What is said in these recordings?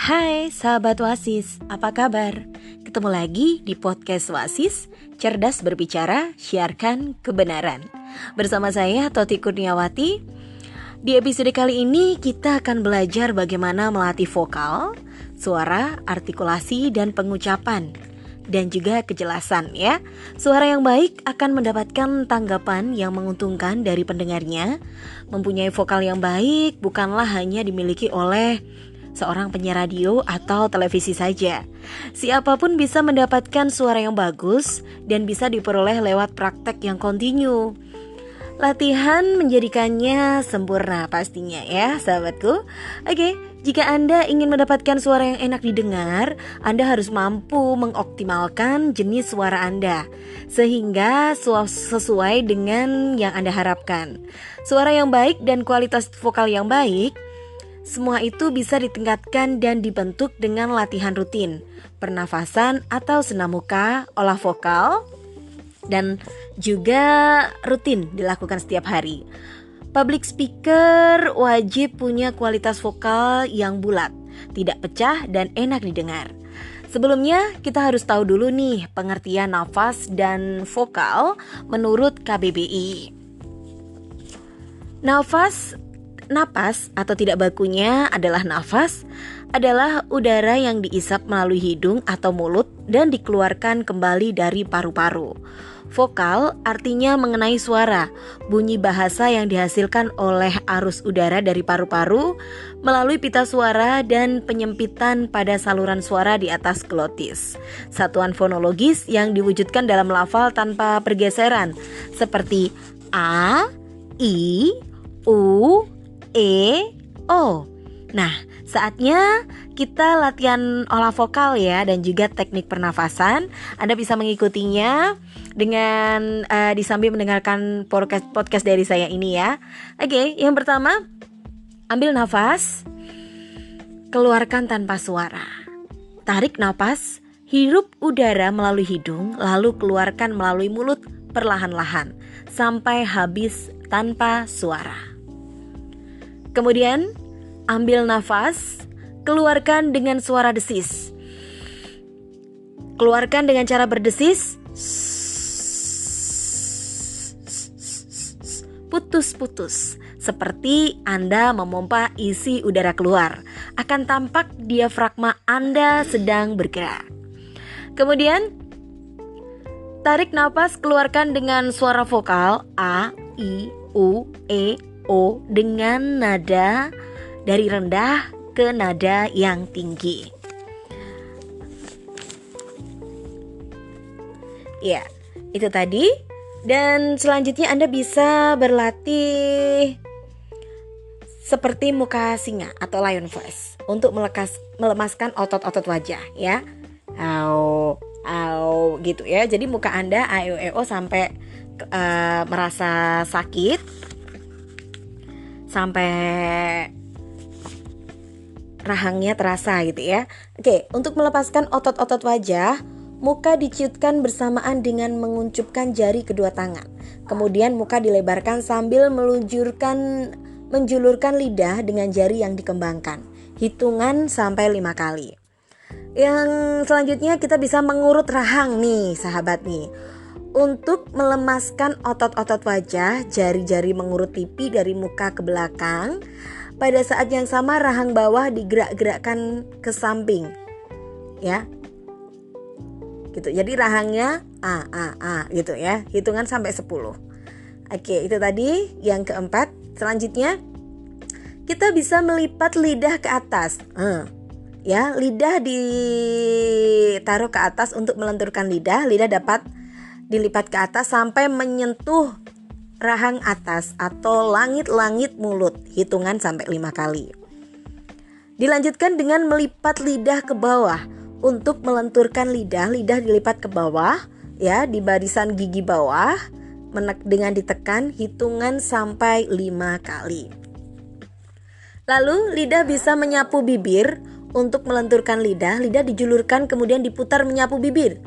Hai sahabat Wasis, apa kabar? Ketemu lagi di podcast Wasis, cerdas berbicara, siarkan kebenaran. Bersama saya Toti Kurniawati. Di episode kali ini kita akan belajar bagaimana melatih vokal, suara, artikulasi, dan pengucapan. Dan juga kejelasan ya. Suara yang baik akan mendapatkan tanggapan yang menguntungkan dari pendengarnya. Mempunyai vokal yang baik bukanlah hanya dimiliki oleh seorang penyiar radio atau televisi saja. Siapapun bisa mendapatkan suara yang bagus dan bisa diperoleh lewat praktek yang kontinu. Latihan menjadikannya sempurna pastinya ya sahabatku. Oke, jika Anda ingin mendapatkan suara yang enak didengar, Anda harus mampu mengoptimalkan jenis suara Anda sehingga sesuai dengan yang Anda harapkan. Suara yang baik dan kualitas vokal yang baik, semua itu bisa ditingkatkan dan dibentuk dengan latihan rutin, pernafasan atau senam muka, olah vokal, dan juga rutin dilakukan setiap hari. Public speaker wajib punya kualitas vokal yang bulat, tidak pecah dan enak didengar. Sebelumnya kita harus tahu dulu nih pengertian nafas dan vokal menurut KBBI. Napas atau tidak bakunya adalah nafas adalah udara yang diisap melalui hidung atau mulut dan dikeluarkan kembali dari paru-paru. Vokal artinya mengenai suara, bunyi bahasa yang dihasilkan oleh arus udara dari paru-paru melalui pita suara dan penyempitan pada saluran suara di atas glotis. Satuan fonologis yang diwujudkan dalam lafal tanpa pergeseran seperti A, I, U, E, O. Nah, saatnya kita latihan olah vokal ya dan juga teknik pernafasan. Anda bisa mengikutinya dengan disambil mendengarkan podcast dari saya ini ya. Oke, yang pertama, ambil nafas, keluarkan tanpa suara. Tarik nafas, hirup udara melalui hidung, lalu keluarkan melalui mulut perlahan-lahan sampai habis tanpa suara. Kemudian, ambil nafas, keluarkan dengan suara desis. Keluarkan dengan cara berdesis, putus-putus, seperti Anda memompa isi udara keluar. Akan tampak diafragma Anda sedang bergerak. Kemudian, tarik nafas, keluarkan dengan suara vokal A, I, U, E, O dengan nada dari rendah ke nada yang tinggi. Ya, itu tadi. Dan selanjutnya Anda bisa berlatih seperti muka singa atau lion voice untuk melemaskan otot-otot wajah ya. Au, au gitu ya. Jadi muka Anda AEO sampai merasa sakit, sampai rahangnya terasa gitu ya. Oke, untuk melepaskan otot-otot wajah, muka diciutkan bersamaan dengan menguncupkan jari kedua tangan. Kemudian muka dilebarkan sambil menjulurkan lidah dengan jari yang dikembangkan. Hitungan sampai 5 kali. Yang selanjutnya kita bisa mengurut rahang nih sahabat nih. Untuk melemaskan otot-otot wajah, jari-jari mengurut pipi dari muka ke belakang. Pada saat yang sama rahang bawah digerak-gerakkan ke samping. Ya. Gitu. Jadi rahangnya A gitu ya. Hitungan sampai 10. Oke, itu tadi yang keempat. Selanjutnya kita bisa melipat lidah ke atas. Ya, lidah ditaruh ke atas untuk melenturkan lidah. Lidah dapat dilipat ke atas sampai menyentuh rahang atas atau langit-langit mulut. Hitungan sampai 5 kali. Dilanjutkan dengan melipat lidah ke bawah. Untuk melenturkan lidah dilipat ke bawah ya, di barisan gigi bawah dengan ditekan. Hitungan sampai 5 kali. Lalu lidah bisa menyapu bibir. Untuk melenturkan lidah dijulurkan kemudian diputar menyapu bibir.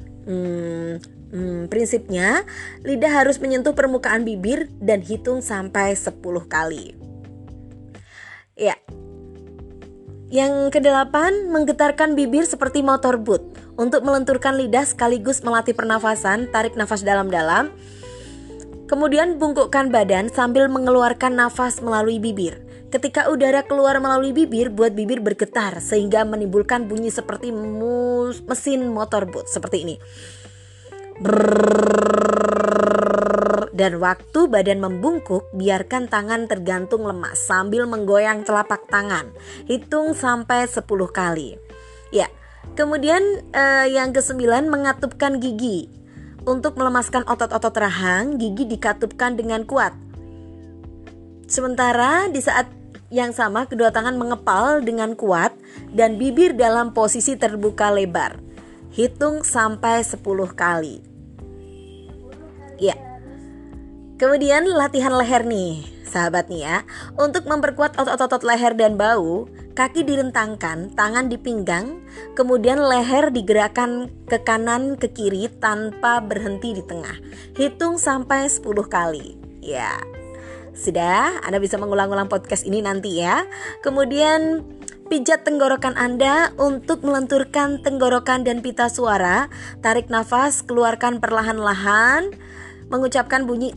Prinsipnya lidah harus menyentuh permukaan bibir dan hitung sampai 10 kali. Ya. Yang kedelapan, menggetarkan bibir seperti motor boot. Untuk melenturkan lidah sekaligus melatih pernafasan, tarik nafas dalam-dalam. Kemudian bungkukkan badan sambil mengeluarkan nafas melalui bibir. Ketika udara keluar melalui bibir, buat bibir bergetar sehingga menimbulkan bunyi seperti mesin motor boot seperti ini. Dan waktu badan membungkuk, biarkan tangan tergantung lemas sambil menggoyang telapak tangan. Hitung sampai 10 kali. Ya, kemudian yang ke-9, mengatupkan gigi. Untuk melemaskan otot-otot rahang, gigi dikatupkan dengan kuat. Sementara di saat yang sama, kedua tangan mengepal dengan kuat dan bibir dalam posisi terbuka lebar. Hitung sampai 10 kali. Ya. Kemudian latihan leher nih, sahabat nih ya. Untuk memperkuat otot-otot leher dan bahu, kaki direntangkan, tangan di pinggang, kemudian leher digerakkan ke kanan ke kiri tanpa berhenti di tengah. Hitung sampai 10 kali. Ya. Sudah, Anda bisa mengulang-ulang podcast ini nanti ya. Kemudian pijat tenggorokan Anda untuk melenturkan tenggorokan dan pita suara. Tarik nafas, keluarkan perlahan-lahan, mengucapkan bunyi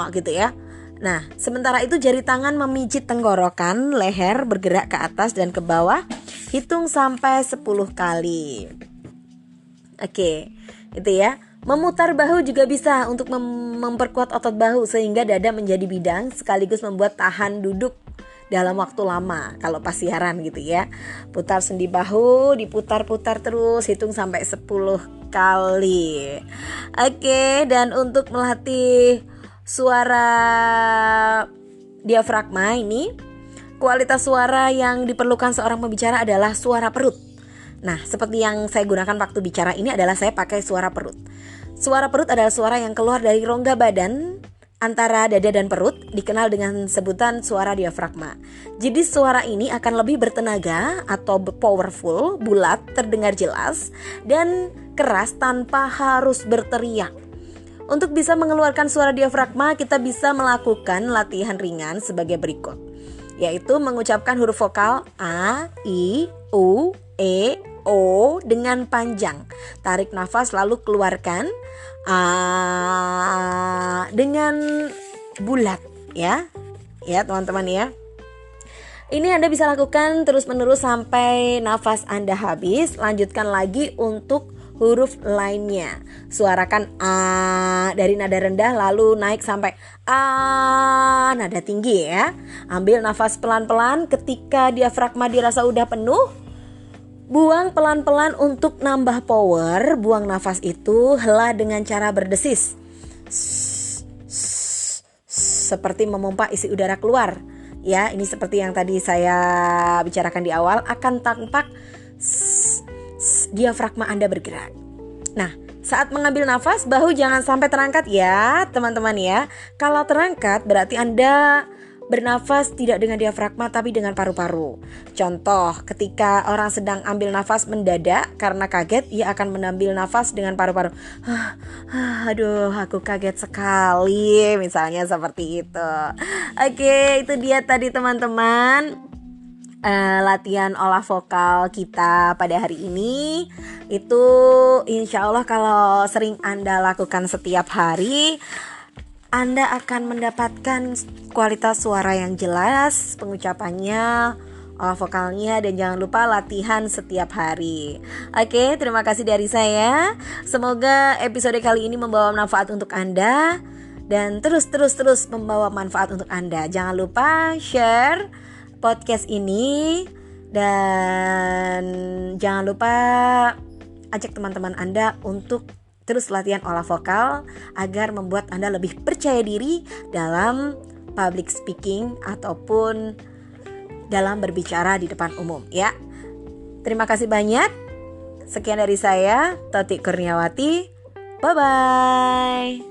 gitu ya. Nah, sementara itu jari tangan memijit tenggorokan, leher bergerak ke atas dan ke bawah. Hitung sampai 10 kali. Oke, itu ya. Memutar bahu juga bisa untuk memperkuat otot bahu sehingga dada menjadi bidang sekaligus membuat tahan duduk dalam waktu lama kalau pas siaran gitu ya. Putar sendi bahu, diputar-putar terus, hitung sampai 10 kali. Oke, dan untuk melatih suara diafragma ini, kualitas suara yang diperlukan seorang pembicara adalah suara perut. Nah, seperti yang saya gunakan waktu bicara ini adalah saya pakai suara perut. Suara perut adalah suara yang keluar dari rongga badan antara dada dan perut, dikenal dengan sebutan suara diafragma. Jadi suara ini akan lebih bertenaga atau powerful, bulat, terdengar jelas, dan keras tanpa harus berteriak. Untuk bisa mengeluarkan suara diafragma, kita bisa melakukan latihan ringan sebagai berikut, yaitu mengucapkan huruf vokal A, I, U, E, O dengan panjang. Tarik nafas lalu keluarkan A dengan bulat ya. Ya teman-teman ya. Ini Anda bisa lakukan terus-menerus sampai nafas Anda habis. Lanjutkan lagi untuk huruf lainnya. Suarakan A dari nada rendah lalu naik sampai A nada tinggi ya. Ambil nafas pelan-pelan, ketika diafragma dirasa udah penuh, buang pelan-pelan untuk nambah power. Buang nafas itu, hela dengan cara berdesis. Seperti memompa isi udara keluar. Ya, ini seperti yang tadi saya bicarakan di awal, akan tampak diafragma Anda bergerak. Nah, saat mengambil nafas, bahu jangan sampai terangkat ya, teman-teman ya. Kalau terangkat berarti Anda bernafas tidak dengan diafragma tapi dengan paru-paru. Contoh, ketika orang sedang ambil nafas mendadak karena kaget, ia akan mengambil nafas dengan paru-paru. Aduh, aku kaget sekali, misalnya seperti itu. Oke, itu dia tadi teman-teman. Latihan olah vokal kita pada hari ini. Itu insya Allah kalau sering Anda lakukan setiap hari, Anda akan mendapatkan kualitas suara yang jelas, pengucapannya, olah vokalnya, dan jangan lupa latihan setiap hari. Oke, terima kasih dari saya. Semoga episode kali ini membawa manfaat untuk Anda dan terus membawa manfaat untuk Anda. Jangan lupa share podcast ini dan jangan lupa ajak teman-teman Anda untuk terus latihan olah vokal agar membuat Anda lebih percaya diri dalam public speaking ataupun dalam berbicara di depan umum ya. Terima kasih banyak. Sekian dari saya, Toti Kurniawati. Bye-bye.